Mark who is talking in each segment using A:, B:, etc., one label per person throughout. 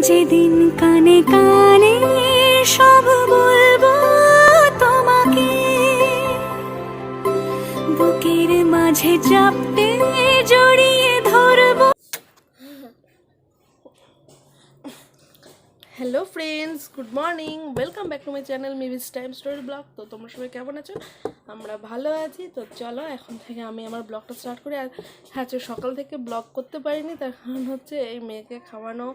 A: যেদিন কানে কানে সব বলবো তোমাকে, বুকের মাঝে চাপতে জড়িয়ে ধরবো।
B: Hello friends, good morning, welcome back to my channel মিভিস টাইম স্টোরি ব্লগ। তো তোমরা সবাই কেমন আছো? আমরা ভালো আছি। তো চলো এখন থেকে আমি আমার ব্লগটা স্টার্ট করি। আর হ্যাঁ, সকাল থেকে ব্লগ করতে পারিনি, তার কারণ হচ্ছে এই মেয়েকে খাওয়ানো,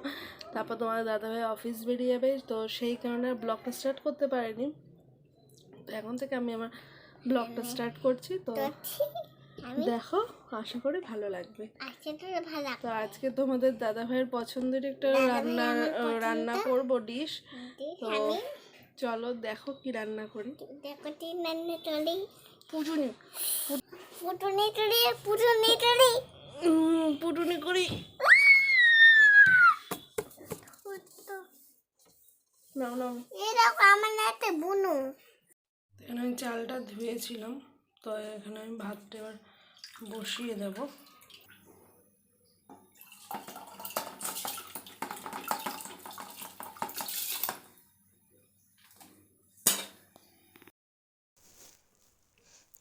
B: তারপর তোমার দাদাভাই অফিস বেরিয়ে যাবে, তো সেই কারণে ব্লগটা স্টার্ট করতে পারিনি। তো এখন থেকে আমি আমার ব্লগটা স্টার্ট করছি। তো দেখো, আশা করি ভালো লাগবে। তো আজকে তোমাদের দাদাভাইয়ের পছন্দের একটা রান্না করব ডিশ। তো চলো দেখো কি রান্না করি। পুটুনি পুটুনি করি। নাও নাও, এখানে আমি চালটা ধুয়েছিলাম, তো এখানে আমি ভাতটা এবার বসিয়ে দেবো।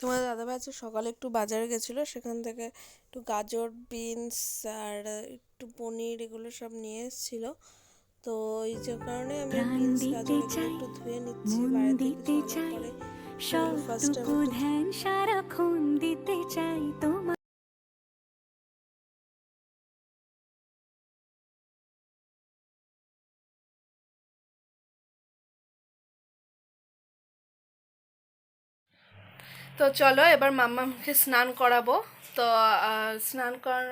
B: তোমার দাদাভাই আজকে সকালে একটু বাজারে গেছিলো, সেখান থেকে একটু গাজর, বিনস আর একটু পনির এগুলো সব নিয়ে এসেছিলো। তো এই যে কারণে আমি বিনস গাজর এগুলো একটু ধুয়ে নিচ্ছি বাইরে থেকে কিছু আনার পরে। ফার্স্ট
A: ধ্যান সারাক্ষণ দিতে চাই তোমার।
B: তো চলো এবার মাম্মাকে স্নান করাবো। তো স্নান করার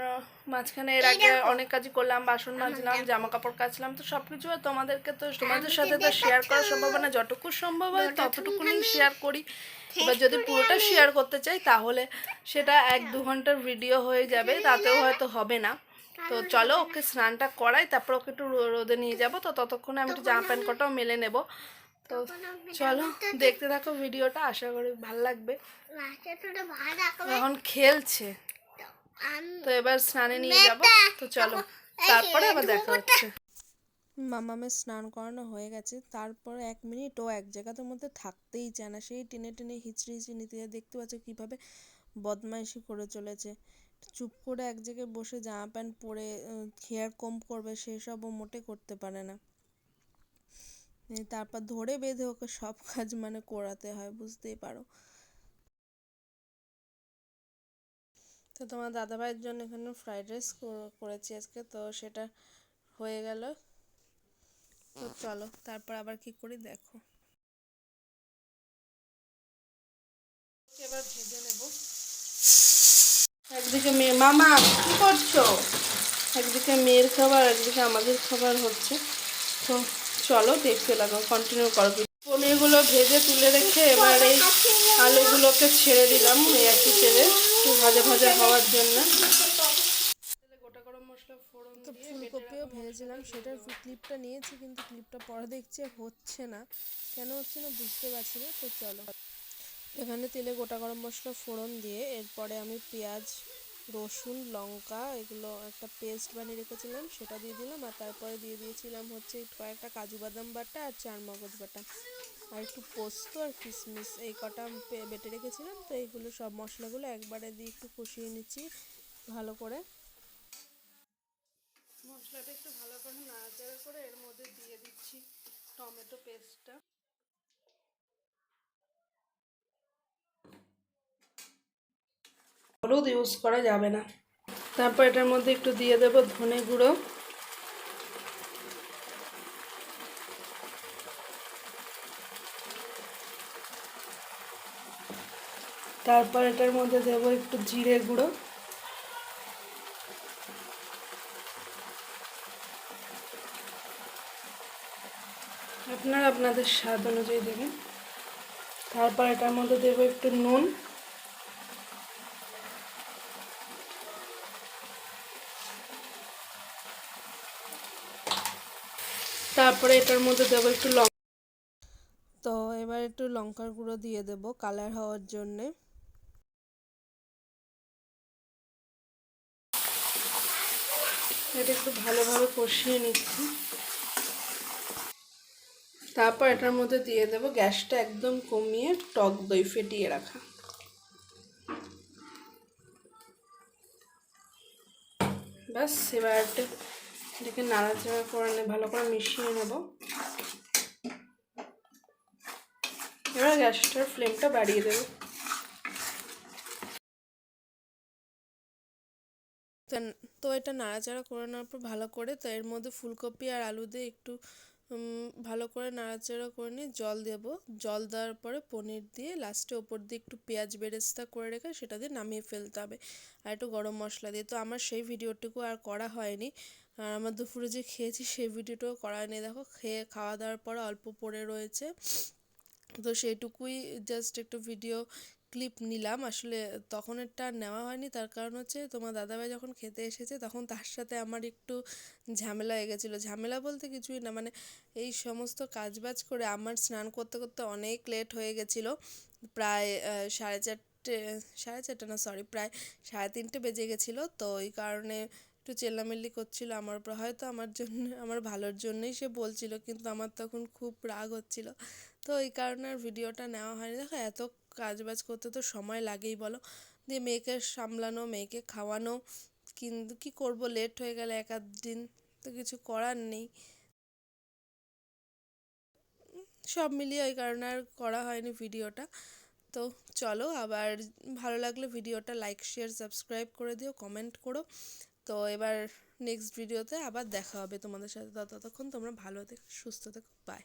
B: মাঝখানে এর আগে অনেক কাজই করলাম, বাসন মাজলাম, জামা কাপড় কাচলাম। তো সব কিছু তোমাদের সাথে তো শেয়ার করা সম্ভব না, যতটুকু সম্ভব হয় ততটুকুনি শেয়ার করি। এবার যদি পুরোটা শেয়ার করতে চাই তাহলে সেটা 1-2 ঘন্টার ভিডিও হয়ে যাবে, তাতেও হয়তো হবে না। তো চলো ওকে স্নানটা করাই, তারপর ওকে একটু রোদে নিয়ে যাবো। তো ততক্ষণে আমি একটু জামা প্যান্ট কটাও মেলে নেবো। তো চলো দেখতে থাকো ভিডিওটা, আশা করি ভালো লাগবে। এখন খেলছে, তো এবার স্নানে নিয়ে যাব। তো চলো তারপরে আবার দেখা হচ্ছে। মামামের স্নান করানো হয়ে গেছে, তারপর 1 মিনিট ও এক জায়গার মধ্যে থাকতেই চায় না, সেই টেনে টেনে হিচড়ে হিচড়ে নিতে যায়। দেখতে পাচ্ছ কীভাবে বদমাইশি করে চলেছে। চুপ করে এক জায়গায় বসে জামা প্যান্ট পরে হেয়ার কম্ব করবে, সেসবও মোটে করতে পারে না। তারপর ধরে বেঁধে ওকে সব কাজ করাতে হয়, বুঝতেই পারো। তো তোমার দাদাভাইয়ের জন্য এখানে ফ্রাইড রাইস করেছি আজকে, তো সেটা হয়ে গেল। তো চলো তারপর আবার কি করি দেখো। এবার ভেজে নেব। একদিকে মেয়ে, মামা কি করছো? একদিকে মেয়ের খাবার, একদিকে আমাদের খাবার হচ্ছে। তো চলো দেখতে লাগো, কন্টিনিউ করো। পনিরগুলো ভেজে তুলে রেখে এবার এই আলুগুলোকে ছেড়ে দিলাম এই একই তেলে একটু ভাজা ভাজা হওয়ার জন্য। গোটা গরম মশলা ফোড়ন দিয়ে ফুলকপিও ভেজেছিলাম, সেটার ক্লিপটা নিয়েছি, কিন্তু ক্লিপটা পরে দেখছি হচ্ছে না, কেন হচ্ছে না বুঝতে পারছি না। তো চলো এখানে তেলে গোটা গরম মশলা ফোড়ন দিয়ে এরপরে আমি পেঁয়াজ, রসুন, লঙ্কা এগুলো একটা পেস্ট বানিয়ে রেখেছিলাম, সেটা দিয়ে দিলাম। আর তারপরে দিয়ে দিয়েছিলাম হচ্ছে কয়েকটা কাজু বাদাম বাটা আর চারমগজ বাটা আর একটু পোস্ত আর কিশমিশ, এই কটা বেটে রেখেছিলাম। তো এইগুলো সব মশলাগুলো একবারে দিয়ে একটু কষিয়ে নিচ্ছি ভালো করে। মশলাটা একটু ভালো করে নাড়াচাড়া করে এর মধ্যে দিয়ে দিচ্ছি টমেটো পেস্টটা। হলুদ ইউজ করা যাবে না। তারপর এটার মধ্যে একটু দিয়ে দেব ধনে গুঁড়ো, তারপর এটার মধ্যে দেব একটু জিরে গুঁড়ো, আপনারা আপনাদের স্বাদ অনুযায়ী দেবেন। তারপর এটার মধ্যে দেব একটু নুন, তারপরে এটার মধ্যে দেবো একটু লঙ্কা। তো এবার একটু লঙ্কার গুঁড়ো দিয়ে দেব কালার হওয়ার জন্যে। এটা একটু ভালোভাবে কষিয়ে নিচ্ছি। তারপর এটার মধ্যে দিয়ে দেবো গ্যাসটা একদম কমিয়ে টক দই ফেটিয়ে রাখা। ব্যাস এবার এটাকে নাড়াচাড়া করে ভালো করে মিশিয়ে নেব। এবার গ্যাসটার ফ্লেমটা বাড়িয়ে দেবো। তো এটা নাড়াচাড়া করে নেওয়ার পর ভালো করে, তো এর মধ্যে ফুলকপি আর আলু দিয়ে একটু ভালো করে নাড়াচাড়া করে নিয়ে জল দেব। জল দেওয়ার পরে পনির দিয়ে লাস্টে ওপর দিয়ে একটু পেঁয়াজ বেরেস্তা করে রেখে সেটা দিয়ে নামিয়ে ফেলতে হবে, আর একটু গরম মশলা দিয়ে। তো আমার সেই ভিডিওটুকু আর করা হয়নি, আর আমার দুপুরে যে খেয়েছি সেই ভিডিওটাও করা হয়নি। দেখো খাওয়া দাওয়ার পরে অল্প পড়ে রয়েছে, তো সেইটুকুই জাস্ট একটু ভিডিও ক্লিপ নিলাম। আসলে তখন এটা নেওয়া হয়নি, তার কারণ হচ্ছে তোমার দাদাভাই যখন খেতে এসেছে তখন তার সাথে আমার একটু ঝামেলা হয়ে গেছিলো। ঝামেলা বলতে কিছুই না, মানে এই সমস্ত কাজবাজ করে আমার স্নান করতে করতে অনেক লেট হয়ে গেছিলো। প্রায় 4:30 না, সরি, প্রায় 3:30 বেজে গেছিলো। তো এই কারণে একটু চেল্লামিল্লি করছিল আমার উপর, হয়তো আমার জন্য, আমার ভালোর জন্যই সে বলছিল, কিন্তু আমার তখন খুব রাগ হচ্ছিল। তো এই কারণে আর ভিডিওটা নেওয়া হয়নি। দেখো এত কাজবাজ করতে তো সময় লাগেই বলো, দিয়ে মেয়েকে সামলানো, মেয়েকে খাওয়ানো, কিন্তু কি করব, লেট হয়ে গেলে এক আধ দিন, তো কিছু করার নেই। সব মিলিয়ে ওই কারণে আর করা হয়নি ভিডিওটা। তো চলো, আবার ভালো লাগলে ভিডিওটা লাইক শেয়ার সাবস্ক্রাইব করে দিও, কমেন্ট করো। তো এবার নেক্সট ভিডিওতে আবার দেখা হবে তোমাদের সাথে, ততক্ষণ তোমরা ভালো থেকো, সুস্থ থেকো, বাই।